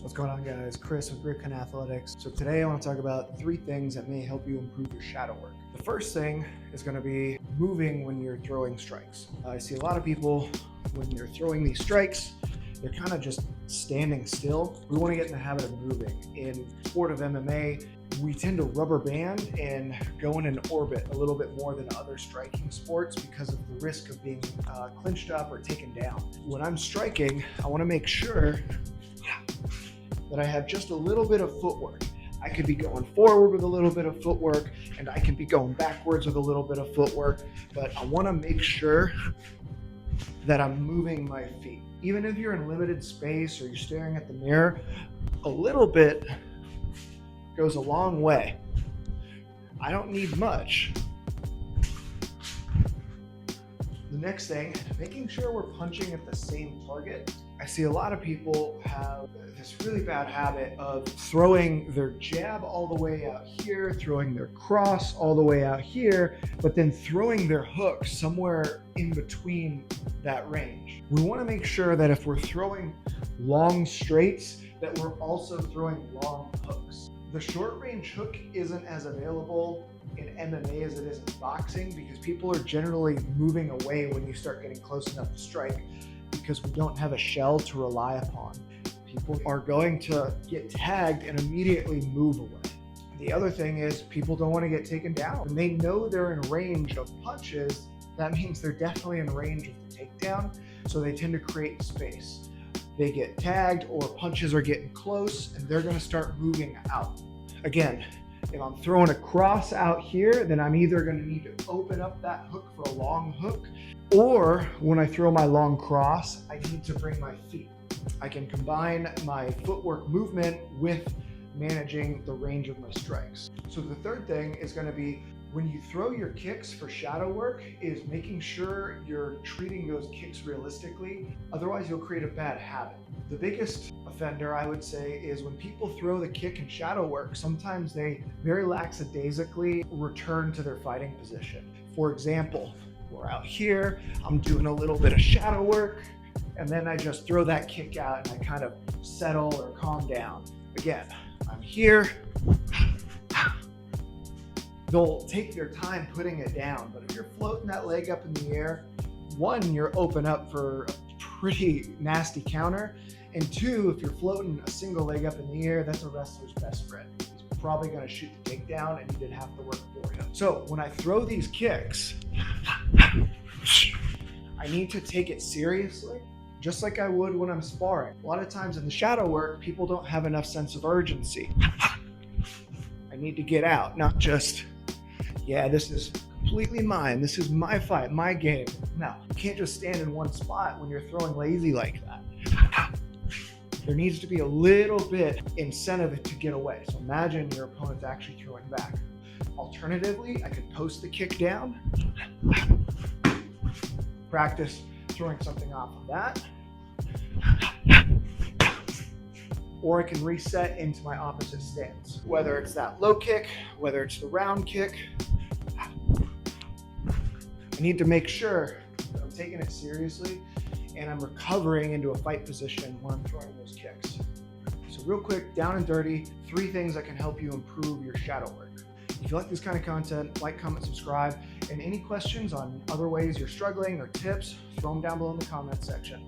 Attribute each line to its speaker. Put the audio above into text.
Speaker 1: What's going on, guys? Chris with Ripken Athletics. So today I want to talk about 3 things that may help you improve your shadow work. The first thing is going to be moving when you're throwing strikes. I see a lot of people when they're throwing these strikes, they're kind of just standing still. We want to get in the habit of moving. In sport of MMA, we tend to rubber band and go in an orbit a little bit more than other striking sports because of the risk of being clinched up or taken down. When I'm striking, I want to make sure that I have just a little bit of footwork. I could be going forward with a little bit of footwork, and I can be going backwards with a little bit of footwork, but I want to make sure that I'm moving my feet. Even if you're in limited space or you're staring at the mirror, a little bit goes a long way. I don't need much. The next thing, making sure we're punching at the same target. I see a lot of people have this really bad habit of throwing their jab all the way out here, throwing their cross all the way out here, but then throwing their hook somewhere in between that range. We want to make sure that if we're throwing long straights, that we're also throwing long hooks. The short range hook isn't as available in MMA as it is in boxing because people are generally moving away when you start getting close enough to strike because we don't have a shell to rely upon. People are going to get tagged and immediately move away. The other thing is people don't want to get taken down. When they know they're in range of punches, that means they're definitely in range of the takedown, so they tend to create space. They get tagged or punches are getting close and they're going to start moving out. Again, if I'm throwing a cross out here, then I'm either going to need to open up that hook for a long hook, or when I throw my long cross, I need to bring my feet. I can combine my footwork movement with managing the range of my strikes. So the third thing is going to be when you throw your kicks for shadow work is making sure you're treating those kicks realistically. Otherwise, you'll create a bad habit. The biggest offender, I would say, is when people throw the kick in shadow work, sometimes they very lackadaisically return to their fighting position. For example, we're out here, I'm doing a little bit of shadow work, and then I just throw that kick out and I kind of settle or calm down. Again, I'm here. They'll take their time putting it down, but if you're floating that leg up in the air, 1, you're open up for a pretty nasty counter, and 2, if you're floating a single leg up in the air, that's a wrestler's best friend. He's probably going to shoot the takedown, and you did half the work for him. So when I throw these kicks, I need to take it seriously, just like I would when I'm sparring. A lot of times in the shadow work, people don't have enough sense of urgency. I need to get out, not just, yeah, this is completely mine. This is my fight, my game. No, you can't just stand in one spot when you're throwing lazy like that. There needs to be a little bit incentive to get away. So imagine your opponent's actually throwing back. Alternatively, I could post the kick down, practice throwing something off of that, or I can reset into my opposite stance. Whether it's that low kick, whether it's the round kick, I need to make sure that I'm taking it seriously and I'm recovering into a fight position when I'm throwing those kicks. So real quick, down and dirty, 3 things that can help you improve your shadow work. If you like this kind of content, like, comment, subscribe, and any questions on other ways you're struggling or tips, throw them down below in the comment section.